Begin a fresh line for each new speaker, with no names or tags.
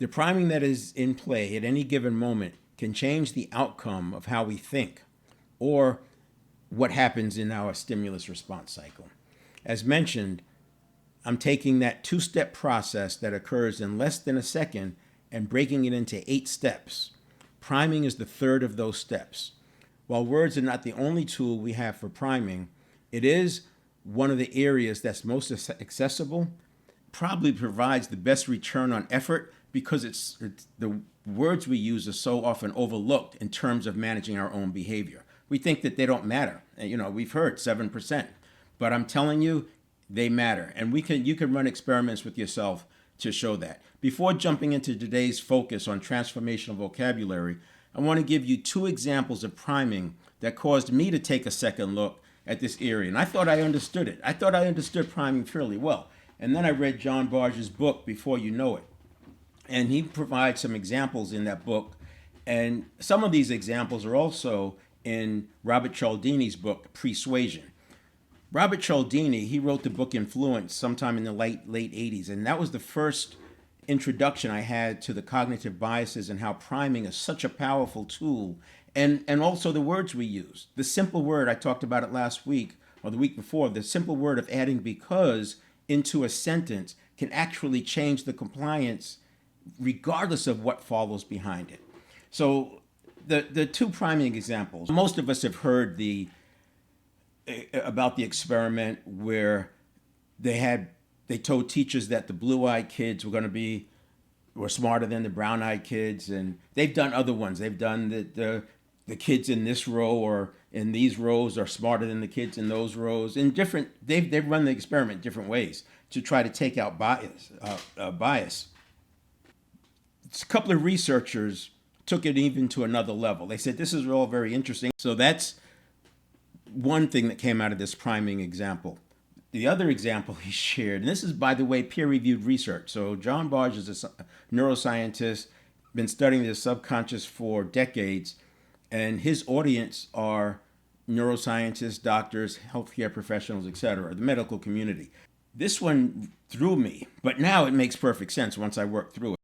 The priming that is in play at any given moment can change the outcome of how we think or what happens in our stimulus response cycle. As mentioned, I'm taking that two-step process that occurs in less than a second and breaking it into 8 steps. Priming is the third of those steps. While words are not the only tool we have for priming, it is one of the areas that's most accessible, probably provides the best return on effort because it's the words we use are so often overlooked in terms of managing our own behavior. We think that they don't matter. We've heard 7%, but I'm telling you, they matter. And you can run experiments with yourself to show that. Before jumping into today's focus on transformational vocabulary, I want to give you 2 examples of priming that caused me to take a second look at this area. And I thought I understood it. I thought I understood priming fairly well. And then I read John Barger's book, Before You Know It. And he provides some examples in that book. And some of these examples are also in Robert Cialdini's book, Persuasion. Robert Cialdini, he wrote the book Influence sometime in the late 80s. And that was the first introduction I had to the cognitive biases and how priming is such a powerful tool. And also the words we use. The simple word, I talked about it last week or the week before, the simple word of adding because into a sentence can actually change the compliance regardless of what follows behind it. So the 2 priming examples, most of us have heard about the experiment where they told teachers that the blue-eyed kids were smarter than the brown-eyed kids, and they've done other ones. They've done the kids in this row or in these rows are smarter than the kids in those rows. They've run the experiment different ways to try to take out bias. A couple of researchers took it even to another level. They said this is all very interesting. So that's one thing that came out of this priming example. The other example he shared, and this is, by the way, peer-reviewed research. So John Barge is a neuroscientist, been studying the subconscious for decades, and his audience are neuroscientists, doctors, healthcare professionals, etc., the medical community. This one threw me, but now it makes perfect sense once I work through it.